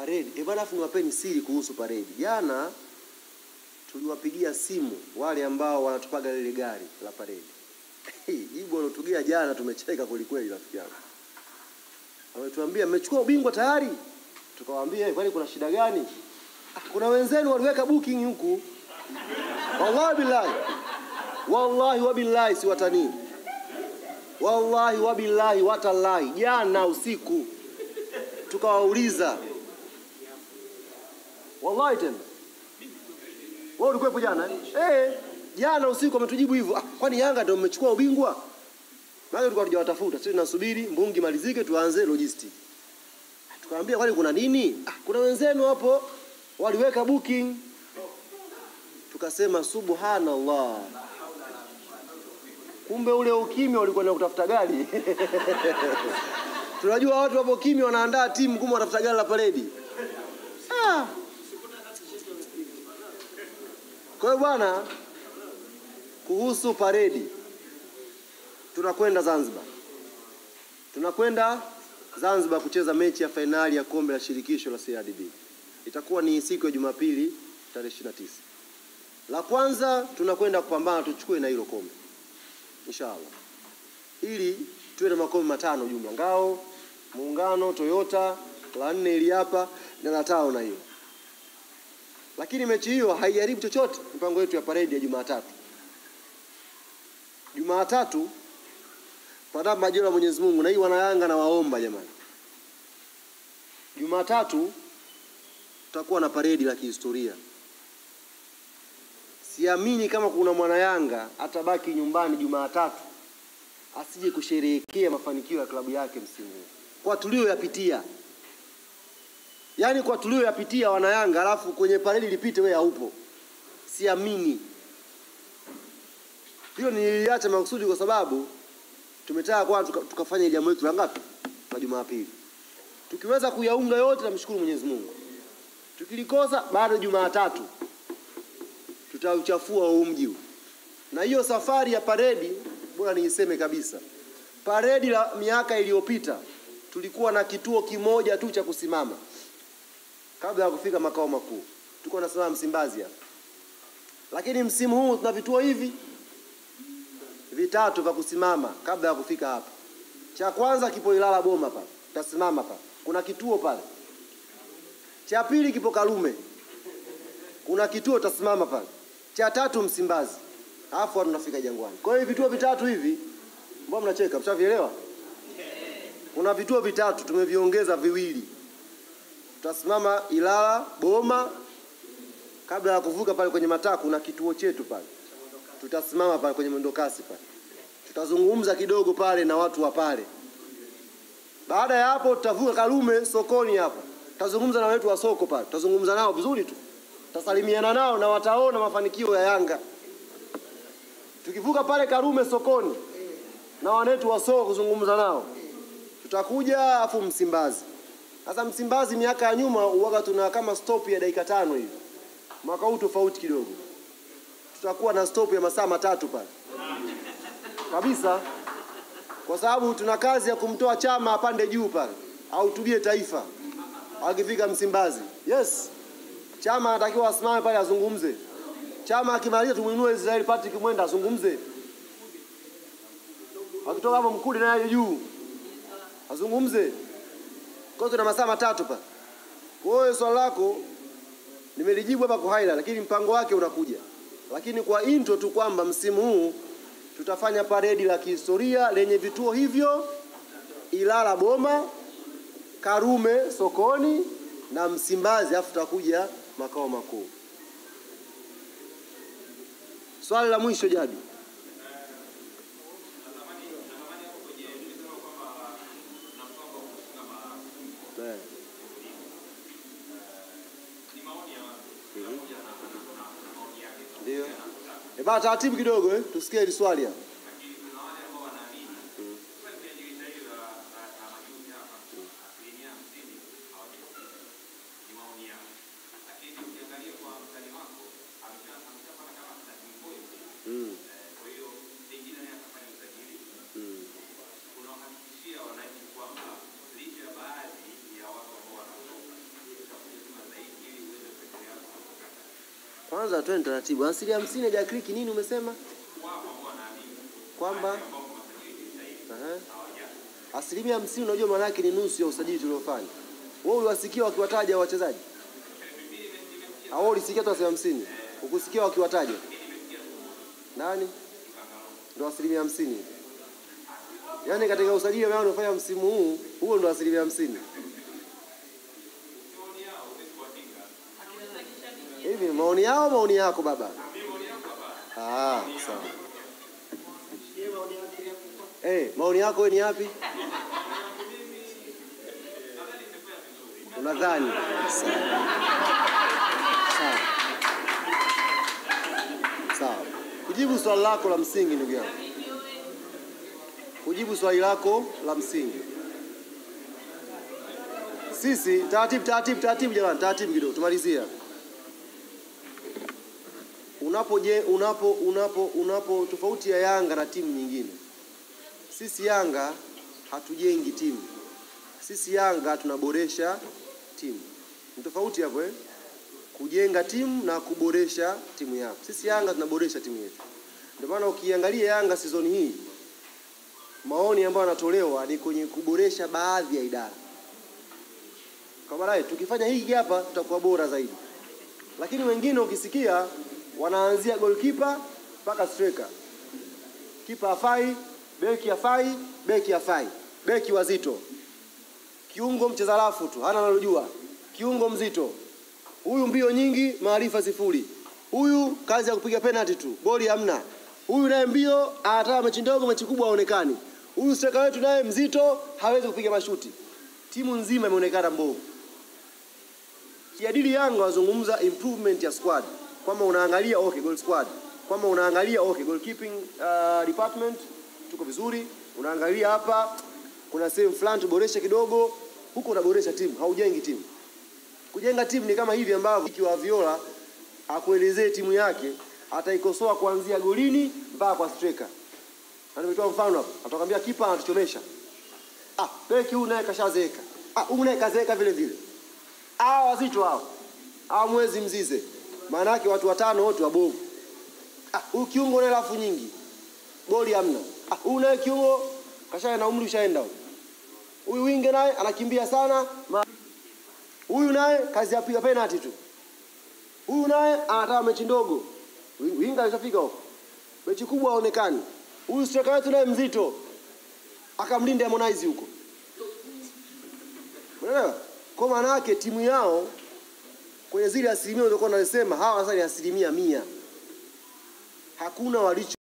Paredi. Bwana afu niwapeni siri kuhusu paredi. Jana tuliwapigia simu wale ambao wanatupaga lile gari la paredi. Jibu walotugia jana tumecheka kweli rafiki yangu. Wametuambia mmechukua ubingwa tayari. Tukawaambia kwani kuna shida gani? Kuna wenzenu waliweka booking huku. Wallahi billahi. Wallahi wabillahi si watani. Wallahi wabillahi watallahi. Jana usiku tukawauliza. Wallahi tena. Wewe ulikuwepo jana? Jana usiku wametujibu hivyo. Kwani Yanga ndio mmechukua ubingwa? Maana tulikuwa tujawatafuta. Sisi tunasubiri mbungi malizike tuanze logistic. Tukamwambia kwani kuna nini? Kuna wenzenu hapo waliweka booking. Tukasema subhanallah. Kumbe ule ukimya ulikuwa na kutafuta gari. Tunajua watu hapo kimya wanaandaa timu kumbe watafuta gari la paredi. Kwa hiyo bwana, kuhusu paredi tunakwenda Zanzibar. Tunakwenda Zanzibar kucheza mechi ya finali ya kombe la shirikisho la CRDB. Itakuwa ni siku ya Jumapili tarehe 29. La kwanza tunakwenda kupambana tuchukue na hilo kombe. Inshallah. Ili tuwe na makombe 5 jumla. Ngao, Muungano, Toyota, la 4 ili hapa na la 5 na hiyo. Lakini mechi hiyo haiharibu chochote mpango wetu ya paredi ya Jumatatu. Jumatatu pada majira Mwenyezi Mungu na hii wana Yanga na waomba jamani. Jumatatu tutakuwa na paredi la kihistoria. Siamini kama kuna mwana Yanga atabaki nyumbani Jumatatu asije kusherehekea mafanikio ya klabu yake msimu huu. Kwa tulioyapitia. Yaani kwa tulioyapitia wana Yanga alafu kwenye paredi lipite wewe haupo. Siamini. Hiyo niliacha makusudi kwa sababu tumetaka kwa tukafanya jambo letu la ngapi? La Jumapili. Tukiweza kuyaunga yote namshukuru Mwenyezi Mungu. Tukilikosa bado Jumatatu tutauchafua huu mji. Na hiyo safari ya paredi bora niiseme kabisa. Paredi la miaka iliyopita tulikuwa na kituo kimoja tu cha kusimama. Kabla ya kufika makao makuu. Tulikuwa tunasimama Msimbazi hapa. Lakini msimu huu tuna vituo hivi vitatu vya kusimama kabla ya kufika hapa. Cha kwanza kipo Ilala Boma pale. Tutasimama pale. Kuna kituo pale. Cha pili kipo Karume. Kuna kituo tutasimama pale. Cha tatu Msimbazi. Alafu tunafika Jangwani. Kwa hiyo vituo vitatu hivi, mbona mnacheka? Mshavielewa? Kuna vituo vitatu tumeviongeza viwili. Tutasimama Ilala Boma kabla ya kuvuka pale kwenye mataa kuna kituo chetu pale. Tutasimama pale kwenye mwendokasi pale. Tutazungumza kidogo pale na watu wa pale. Baada ya hapo tutavuka Karume sokoni hapa. Tutazungumza na watu wa soko pale. Tutazungumza nao vizuri tu. Tutasalimiana nao na wataona mafanikio ya Yanga. Tukivuka pale Karume sokoni na wanetu wa soko kuzungumza nao. Tutakuja afu Msimbazi. Sasa Msimbazi miaka ya nyuma uwaga tuna kama stop ya dakika 5 hivi. Mwaka huu tofauti kidogo. Tutakuwa na stop ya masaa 3 pale. Kabisa. Kwa sababu tuna kazi ya kumtoa Chama apande juu pale au tubie taifa. Akifika Msimbazi. Yes. Chama anatakiwa asimame pale azungumze. Chama akimaliza tumuinue Israel Patrick Mwenda azungumze. Akitoka hapo Mkude naye juu azungumze. Kwa tuna masaa 3 pale. Kwa hiyo swali lako nimelijibu hapa kwa highlight lakini mpango wake unakuja. Lakini kwa intro tu kwamba msimu huu tutafanya paredi la kihistoria lenye vituo hivyo Ilala Boma, Karume sokoni na Msimbazi afu tutakuja makao makuu. Swali la mwisho Jadi. Ndio. Baba taratibu kidogo tusikie hili swali hapa. Kwa hiyo pengine naye atafanya usajili. Unahakikishia wananchi kwamba licha ya baadhi ya watu ambao wanatoka Kwanza twende taratibu. Asilimia 50 ya Creek nini umesema? Kwamba asilimia 50 unajua maana yake ni nusu ya usajili tuliofanya. Wewe uliwasikia wakiwataja wachezaji? Au ulisikia tu asilimia 50? Ukusikia wakiwataja? Nani? Ndio asilimia 50. Yaani katika usajili ambao unafanya msimu huu, huo ndio asilimia 50. Hivi maoni yao maoni yako baba? Sawa. Maoni yako wewe ni yapi? Unadhani? Sawa. Kujibu swali lako la msingi ndugu yangu. Kujibu swali lako la msingi. Sisi taratibu jamani, taratibu kidogo tumalizia. Unapo tofauti ya Yanga na timu nyingine. Sisi Yanga hatujengi timu. Sisi Yanga tunaboresha timu. Ni tofauti hapo kujenga timu na kuboresha timu yako. Sisi Yanga tunaboresha timu yetu. Ndio maana ukiangalia Yanga season hii maoni ambayo yanatolewa ni kwenye kuboresha baadhi ya idara. Kwa maana tukifanya hiki hapa tutakuwa bora zaidi. Lakini wengine ukisikia wanaanzia goalkeeper mpaka striker. Kipa hafai, beki hafai, beki hafai. Beki wazito. Kiungo mcheza rafu tu, hana analojua. Kiungo mzito. Huyu mbio nyingi, maarifa sifuri. Huyu kazi ya kupiga penalty tu, goli hamna. Huyu naye mbio, anataka mechi ndogo, mechi kubwa haonekani. Huyu striker wetu naye mzito, hawezi kupiga mashuti. Timu nzima imeonekana mbovu. Kiadili Yanga wazungumza improvement ya squad. Kama unaangalia goal squad. Kama unaangalia goalkeeping department tuko vizuri. Unaangalia hapa kuna sehemu fulani tuboreshe kidogo, huko unaboresha timu, haujengi timu. Kujenga timu ni kama hivi ambavyo ikiwa Viola akuelezee timu yake, ataikosoa kuanzia golini mpaka kwa striker. Nimetoa mfano hapo. Atakwambia kipa anatuchomesha. Beki huyu naye kashazeeka. Huyu naye kazeeka vile vile. Wazito hao. Mwezi Mzize. Maana yake watu watano wote wabovu. Huyu kiungo naye lafu nyingi. Goli hamna. Huyu naye kiungo kashaenda na umri ushaenda. Huyu winge naye anakimbia sana. Huyu naye kazi ya piga penalty tu. Huyu naye anataka mechi ndogo. Winga alishafika huko. Mechi kubwa haonekani. Huyu striker wetu naye mzito. Akamlinda Harmonize huko. Unaelewa? Kwa maana yake timu yao kwenye zile asilimia ndio nasema hawa sasa ni asilimia 100. Hakuna walicho